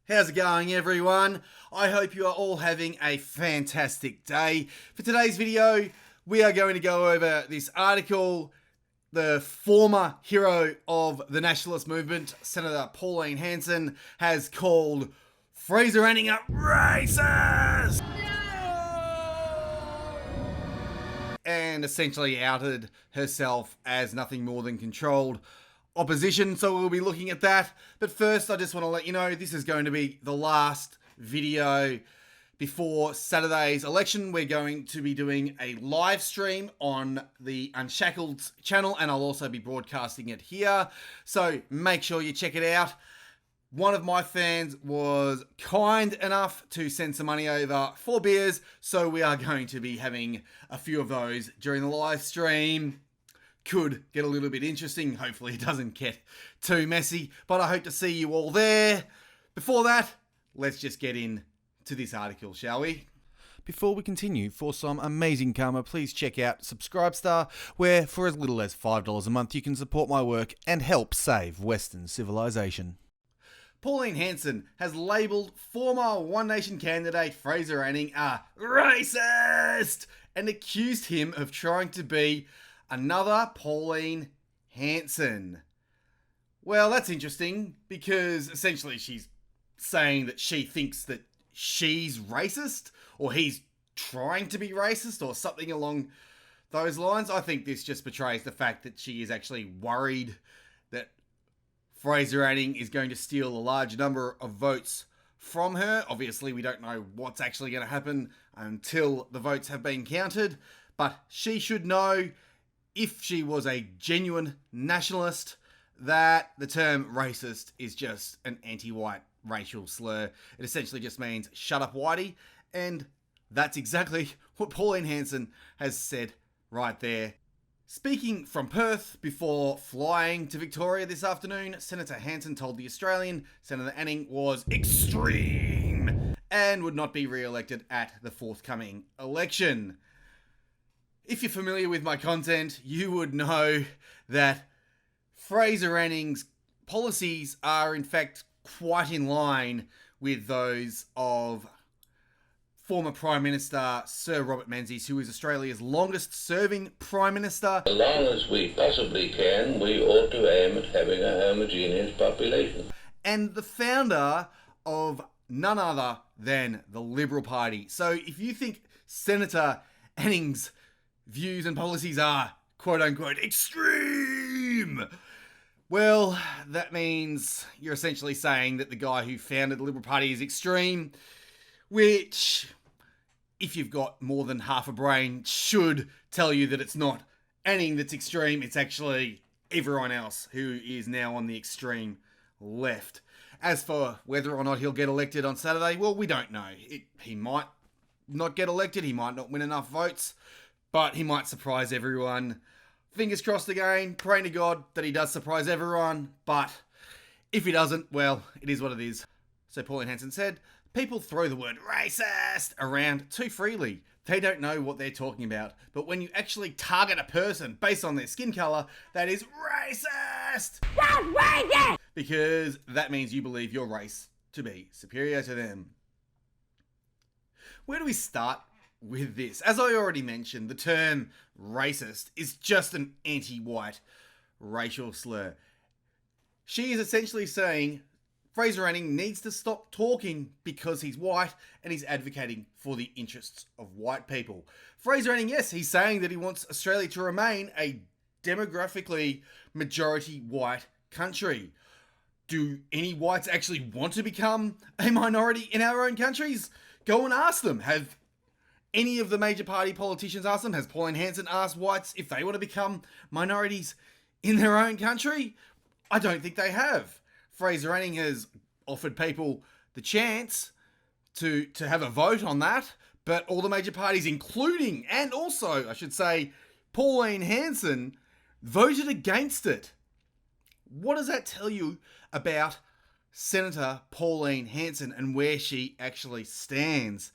How's it going, everyone? I hope you are all having a fantastic day. For today's video, we are going to go over this article. The former hero of the nationalist movement, Senator Pauline Hanson, has called Fraser Anning a racist! And essentially outed herself as nothing more than controlled opposition, so we'll be looking at that. But first, I just want to let you know this is going to be the last video before Saturday's election. We're going to be doing a live stream on the Unshackled channel, and I'll also be broadcasting it here, so make sure you check it out. One of my fans was kind enough to send some money over for beers, so we are going to be having a few of those during the live stream. Could get a little bit interesting. Hopefully it doesn't get too messy, but I hope to see you all there. Before that, let's just get in to this article, shall we? Before we continue, for some amazing karma, please check out Subscribestar, where for as little as $5 a month you can support my work and help save Western civilization. Pauline Hanson has labelled former One Nation candidate Fraser Anning a racist and accused him of trying to be another Pauline Hanson. Well, that's interesting because essentially she's saying that she thinks that she's racist, or he's trying to be racist, or something along those lines. I think this just betrays the fact that she is actually worried that Fraser Anning is going to steal a large number of votes from her. Obviously, we don't know what's actually going to happen until the votes have been counted, but she should know, if she was a genuine nationalist, that the term racist is just an anti-white racial slur. It essentially just means shut up whitey, and that's exactly what Pauline Hanson has said right there. Speaking from Perth before flying to Victoria this afternoon, Senator Hanson told The Australian Senator Anning was extreme and would not be re-elected at the forthcoming election. If you're familiar with my content, you would know that Fraser Anning's policies are in fact quite in line with those of former Prime Minister Sir Robert Menzies, who is Australia's longest serving Prime Minister. As long as we possibly can, we ought to aim at having a homogeneous population. And the founder of none other than the Liberal Party. So if you think Senator Anning's views and policies are quote-unquote extreme, well, that means you're essentially saying that the guy who founded the Liberal Party is extreme, which, if you've got more than half a brain, should tell you that it's not Anning that's extreme, it's actually everyone else who is now on the extreme left. As for whether or not he'll get elected on Saturday, well, we don't know. He might not get elected, he might not win enough votes, but he might surprise everyone. Fingers crossed again, praying to God that he does surprise everyone, but if he doesn't, well, it is what it is. So Pauline Hanson said, people throw the word racist around too freely. They don't know what they're talking about. But when you actually target a person based on their skin colour, that is racist! Because that means you believe your race to be superior to them. Where do we start with this? As I already mentioned, the term racist is just an anti-white racial slur. She is essentially saying Fraser Anning needs to stop talking because he's white and he's advocating for the interests of white people. Fraser Anning, yes, he's saying that he wants Australia to remain a demographically majority white country. Do any whites actually want to become a minority in our own countries? Go and ask them. Have any of the major party politicians asked them? Has Pauline Hanson asked whites if they want to become minorities in their own country? I don't think they have. Fraser Anning has offered people the chance to have a vote on that, but all the major parties, including, and also, I should say, Pauline Hanson, voted against it. What does that tell you about Senator Pauline Hanson and where she actually stands?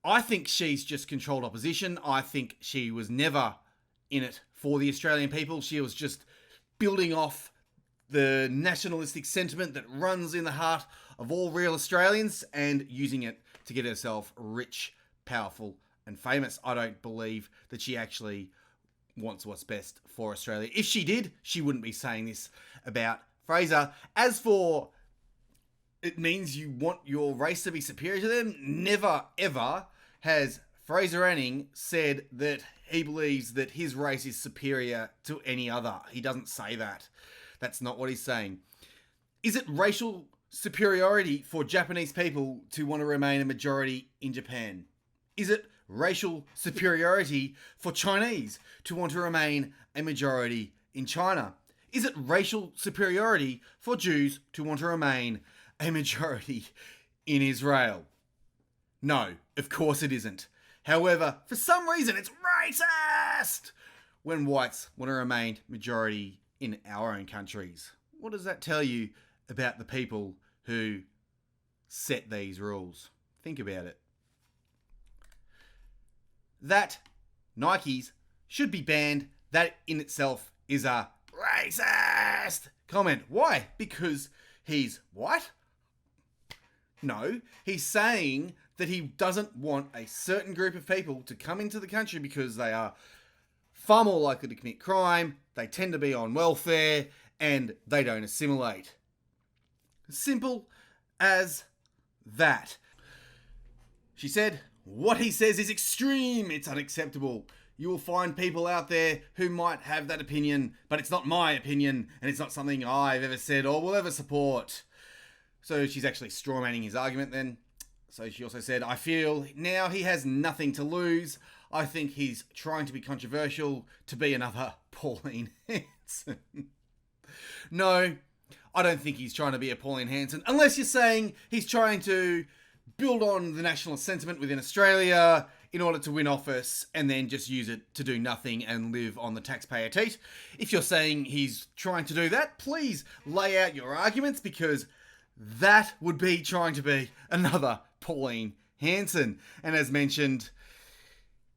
I think she's just controlled opposition. I think she was never in it for the Australian people. She was just building off the nationalistic sentiment that runs in the heart of all real Australians and using it to get herself rich, powerful, and famous. I don't believe that she actually wants what's best for Australia. If she did, she wouldn't be saying this about Fraser. As for it means you want your race to be superior to them, never ever has Fraser Anning said that he believes that his race is superior to any other. He doesn't say that. That's not what he's saying. Is it racial superiority for Japanese people to want to remain a majority in Japan? Is it racial superiority for Chinese to want to remain a majority in China? Is it racial superiority for Jews to want to remain a majority in Israel? No, of course it isn't. However, for some reason it's racist when whites want to remain majority in our own countries. What does that tell you about the people who set these rules? Think about it. That Nikes should be banned, that in itself is a racist comment. Why? Because he's white? No, he's saying that he doesn't want a certain group of people to come into the country because they are far more likely to commit crime, they tend to be on welfare, and they don't assimilate. Simple as that. She said, what he says is extreme, it's unacceptable. You will find people out there who might have that opinion, but it's not my opinion, and it's not something I've ever said or will ever support. So she's actually strawmanning his argument then. So she also said, I feel now he has nothing to lose. I think he's trying to be controversial to be another Pauline Hanson. No, I don't think he's trying to be a Pauline Hanson, unless you're saying he's trying to build on the nationalist sentiment within Australia in order to win office and then just use it to do nothing and live on the taxpayer teat. If you're saying he's trying to do that, please lay out your arguments, because that would be trying to be another Pauline Hanson. And as mentioned,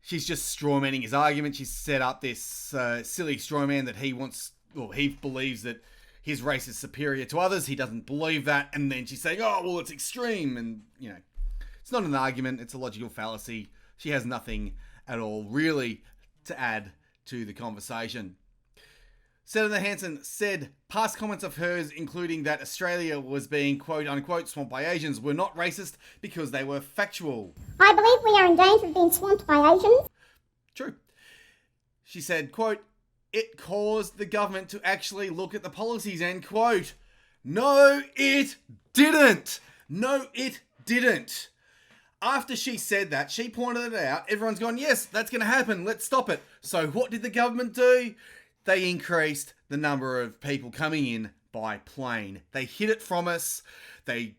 she's just strawmanning his argument. She's set up this silly strawman that he believes that his race is superior to others. He doesn't believe that. And then she's saying, oh, well, it's extreme. And, it's not an argument. It's a logical fallacy. She has nothing at all really to add to the conversation. Senator Hanson said past comments of hers, including that Australia was being quote-unquote swamped by Asians, were not racist because they were factual. I believe we are in danger of being swamped by Asians. True. She said, quote, it caused the government to actually look at the policies, end quote. No, it didn't. No, it didn't. After she said that, she pointed it out. Everyone's gone, yes, that's going to happen. Let's stop it. So what did the government do? They increased the number of people coming in by plane. They hid it from us. They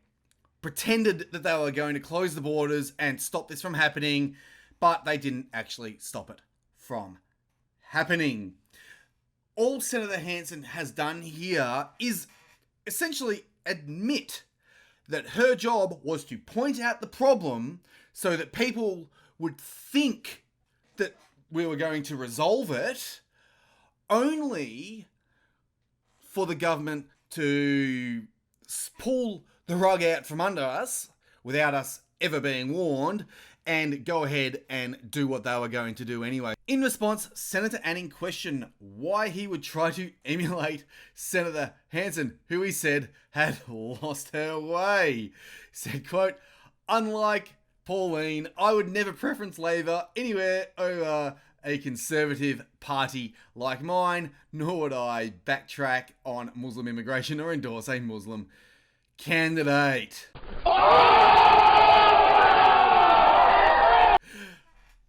pretended that they were going to close the borders and stop this from happening, but they didn't actually stop it from happening. All Senator Hanson has done here is essentially admit that her job was to point out the problem so that people would think that we were going to resolve it, only for the government to pull the rug out from under us without us ever being warned and go ahead and do what they were going to do anyway. In response, Senator Anning questioned why he would try to emulate Senator Hanson, who he said had lost her way. He said, quote, unlike Pauline, I would never preference Labor anywhere over a conservative party like mine, nor would I backtrack on Muslim immigration or endorse a Muslim candidate.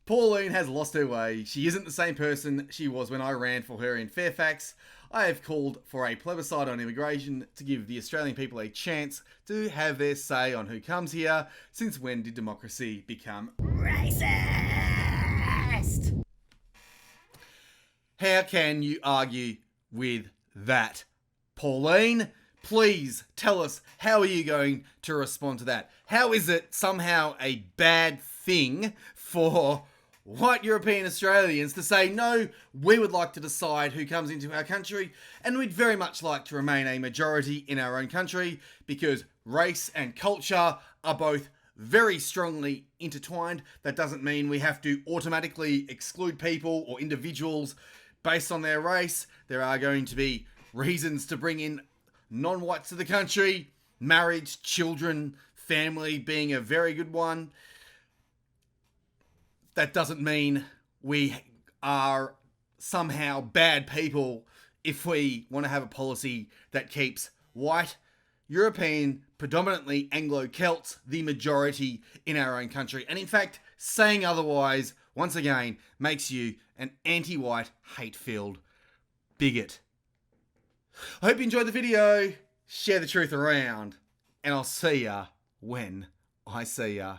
Pauline has lost her way. She isn't the same person she was when I ran for her in Fairfax. I have called for a plebiscite on immigration to give the Australian people a chance to have their say on who comes here. Since when did democracy become racist? How can you argue with that? Pauline, please tell us, how are you going to respond to that? How is it somehow a bad thing for white European Australians to say, no, we would like to decide who comes into our country and we'd very much like to remain a majority in our own country because race and culture are both very strongly intertwined. That doesn't mean we have to automatically exclude people or individuals based on their race. There are going to be reasons to bring in non-whites to the country, marriage, children, family being a very good one. That doesn't mean we are somehow bad people if we want to have a policy that keeps white, European, predominantly Anglo-Celts, the majority in our own country. And in fact, saying otherwise, once again, makes you an anti-white, hate-filled bigot. I hope you enjoyed the video. Share the truth around. And I'll see ya when I see ya.